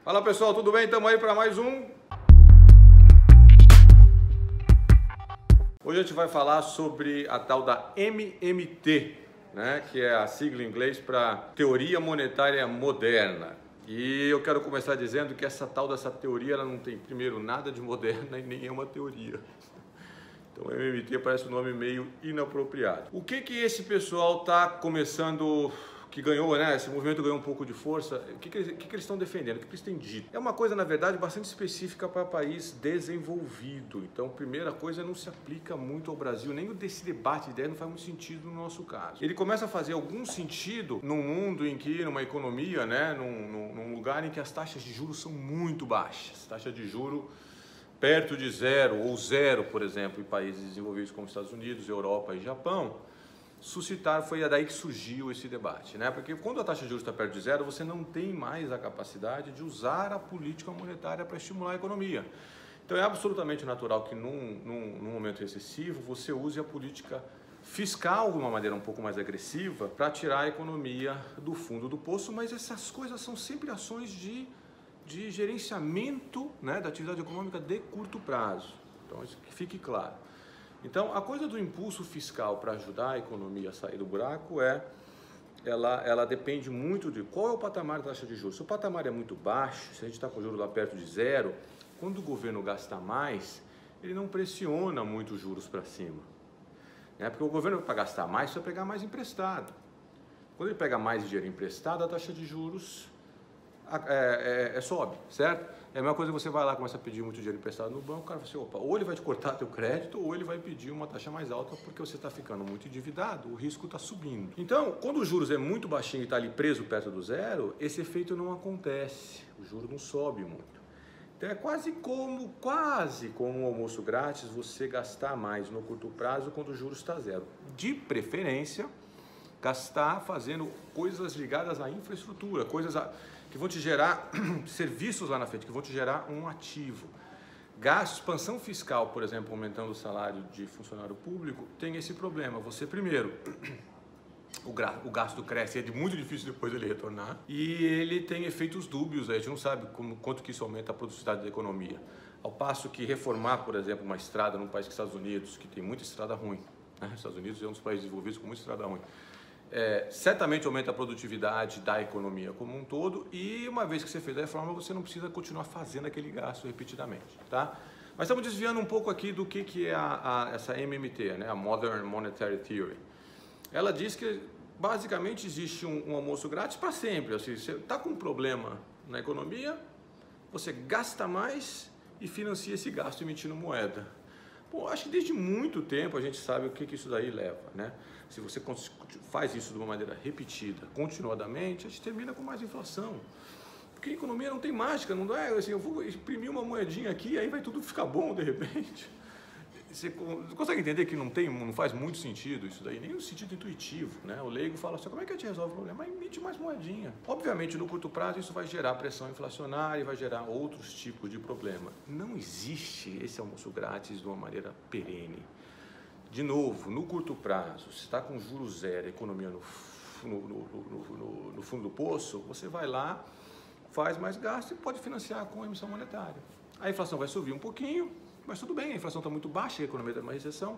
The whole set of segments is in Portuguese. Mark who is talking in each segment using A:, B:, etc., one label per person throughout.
A: Fala pessoal, tudo bem? Estamos aí para mais um. Hoje a gente vai falar sobre a tal da MMT, né? Que é a sigla em inglês para Teoria Monetária Moderna. E eu quero começar dizendo que essa tal dessa teoria ela não tem, primeiro, nada de moderna e nem é uma teoria. Então MMT parece um nome meio inapropriado. O que esse pessoal está começando, que ganhou, né? Esse movimento ganhou um pouco de força. O que eles estão defendendo? O que eles têm dito? É uma coisa, na verdade, bastante específica para país desenvolvido. Então, primeira coisa, não se aplica muito ao Brasil. Nem desse debate de ideia não faz muito sentido no nosso caso. Ele começa a fazer algum sentido num mundo em que, numa economia, né? Num lugar em que as taxas de juros são muito baixas. Taxa de juros perto de zero ou zero, por exemplo, em países desenvolvidos como Estados Unidos, Europa e Japão, foi daí que surgiu esse debate, né? Porque quando a taxa de juros está perto de zero, você não tem mais a capacidade de usar a política monetária para estimular a economia. Então é absolutamente natural que num momento recessivo você use a política fiscal de uma maneira um pouco mais agressiva para tirar a economia do fundo do poço, mas essas coisas são sempre ações de gerenciamento, né, da atividade econômica de curto prazo. Então, isso que fique claro. Então, a coisa do impulso fiscal para ajudar a economia a sair do buraco ela depende muito de qual é o patamar da taxa de juros. Se o patamar é muito baixo, se a gente está com o juros lá perto de zero, quando o governo gasta mais, ele não pressiona muito os juros para cima. Né? Porque o governo, para gastar mais, precisa pegar mais emprestado. Quando ele pega mais dinheiro emprestado, a taxa de juros sobe, certo? É a mesma coisa que você vai lá e começa a pedir muito dinheiro emprestado no banco, o cara fala assim, opa, ou ele vai te cortar teu crédito, ou ele vai pedir uma taxa mais alta porque você está ficando muito endividado, o risco está subindo. Então, quando os juros é muito baixinho e está ali preso perto do zero, esse efeito não acontece, o juro não sobe muito. Então é quase como um almoço grátis você gastar mais no curto prazo quando o juros está zero. De preferência, gastar fazendo coisas ligadas à infraestrutura, que vão te gerar serviços lá na frente, que vão te gerar um ativo. Expansão fiscal, por exemplo, aumentando o salário de funcionário público, tem esse problema. Você, primeiro, o gasto cresce, é muito difícil depois ele retornar, e ele tem efeitos dúbios, a gente não sabe quanto que isso aumenta a produtividade da economia. Ao passo que reformar, por exemplo, uma estrada num país como os Estados Unidos, que tem muita estrada ruim, né? Os Estados Unidos é um dos países desenvolvidos com muita estrada ruim. Certamente aumenta a produtividade da economia como um todo, e uma vez que você fez a reforma, você não precisa continuar fazendo aquele gasto repetidamente, tá? Mas estamos desviando um pouco aqui do que é essa MMT, né? A Modern Monetary Theory. Ela diz que basicamente existe um almoço grátis para sempre. Assim, você está com um problema na economia, você gasta mais e financia esse gasto emitindo moeda. Bom, acho que desde muito tempo a gente sabe o que isso daí leva, né? Se você faz isso de uma maneira repetida, continuadamente, a gente termina com mais inflação. Porque a economia não tem mágica, não é assim, eu vou imprimir uma moedinha aqui e aí vai tudo ficar bom de repente. Você consegue entender que não faz muito sentido isso daí, nem no sentido intuitivo, né? O leigo fala assim, como é que a gente resolve o problema? Mas emite mais moedinha. Obviamente, no curto prazo, isso vai gerar pressão inflacionária e vai gerar outros tipos de problema. Não existe esse almoço grátis de uma maneira perene. De novo, no curto prazo, se está com juros zero, a economia no fundo do poço, você vai lá, faz mais gasto e pode financiar com a emissão monetária. A inflação vai subir um pouquinho, mas tudo bem, a inflação está muito baixa, a economia está numa recessão.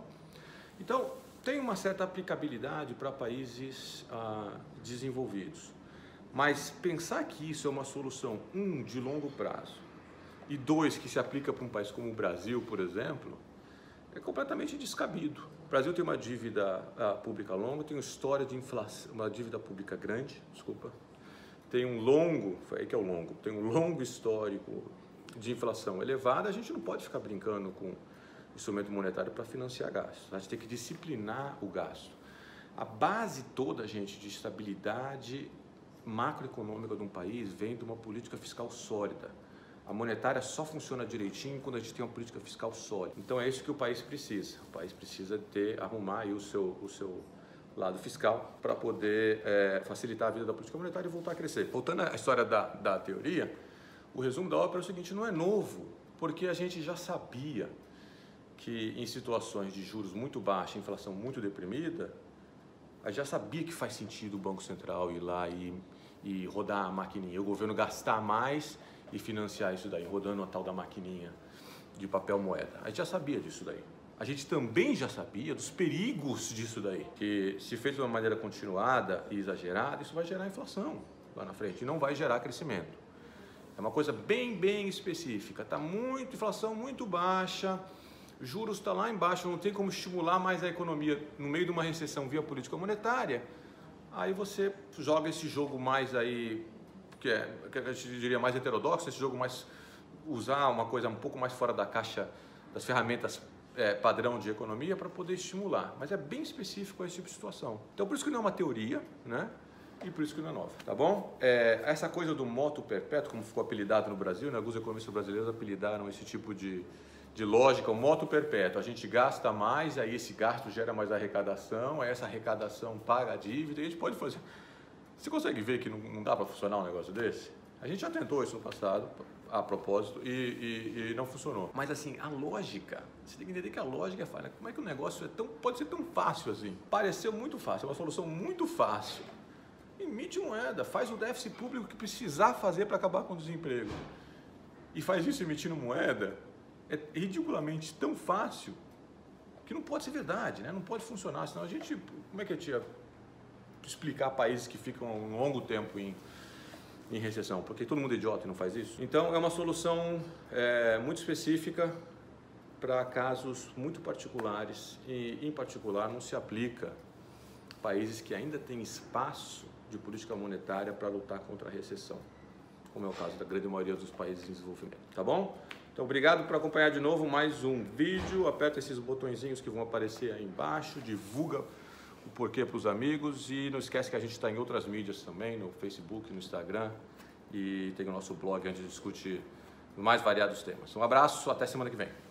A: Então, tem uma certa aplicabilidade para países desenvolvidos. Mas pensar que isso é uma solução, de longo prazo, e dois, que se aplica para um país como o Brasil, por exemplo, é completamente descabido. O Brasil tem uma dívida pública longa, tem uma história de inflação, uma dívida pública grande, tem um longo histórico de inflação elevada. A gente não pode ficar brincando com instrumento monetário para financiar gastos. A gente tem que disciplinar o gasto. A base toda, gente, de estabilidade macroeconômica de um país vem de uma política fiscal sólida. A monetária só funciona direitinho quando a gente tem uma política fiscal sólida. Então é isso que o país precisa. O país precisa arrumar aí o seu lado fiscal para poder facilitar a vida da política monetária e voltar a crescer. Voltando à história da teoria, o resumo da ópera é o seguinte, não é novo, porque a gente já sabia que em situações de juros muito baixos, inflação muito deprimida, a gente já sabia que faz sentido o Banco Central ir lá e rodar a maquininha, o governo gastar mais e financiar isso daí, rodando a tal da maquininha de papel moeda. A gente já sabia disso daí. A gente também já sabia dos perigos disso daí, que se feito de uma maneira continuada e exagerada, isso vai gerar inflação lá na frente e não vai gerar crescimento. É uma coisa bem específica. Está muito, inflação muito baixa, juros está lá embaixo, não tem como estimular mais a economia no meio de uma recessão via política monetária. Aí você joga esse jogo mais aí, que a gente diria mais heterodoxo, esse jogo mais, usar uma coisa um pouco mais fora da caixa das ferramentas padrão de economia para poder estimular. Mas é bem específico a esse tipo de situação. Então por isso que não é uma teoria, né? E por isso que não é nova, tá bom? Essa coisa do moto perpétuo, como ficou apelidado no Brasil, né? Alguns economistas brasileiros apelidaram esse tipo de lógica, o moto perpétuo. A gente gasta mais, aí esse gasto gera mais arrecadação, aí essa arrecadação paga a dívida, e a gente pode fazer. Você consegue ver que não dá para funcionar um negócio desse? A gente já tentou isso no passado, a propósito, e não funcionou. Mas assim, a lógica, você tem que entender que a lógica é falha. Como é que o negócio pode ser tão fácil assim? Pareceu muito fácil, é uma solução muito fácil. Emite moeda, faz o déficit público que precisar fazer para acabar com o desemprego. E faz isso emitindo moeda, é ridiculamente tão fácil que não pode ser verdade, né? Não pode funcionar, senão a gente, como é que a gente ia explicar países que ficam um longo tempo em recessão? Porque todo mundo é idiota e não faz isso. Então é uma solução muito específica para casos muito particulares e em particular não se aplica a países que ainda têm espaço de política monetária para lutar contra a recessão, como é o caso da grande maioria dos países em desenvolvimento, tá bom? Então, obrigado por acompanhar de novo mais um vídeo. Aperta esses botõezinhos que vão aparecer aí embaixo, divulga o porquê para os amigos e não esquece que a gente está em outras mídias também, no Facebook, no Instagram, e tem o nosso blog onde a gente discute mais variados temas. Um abraço, até semana que vem.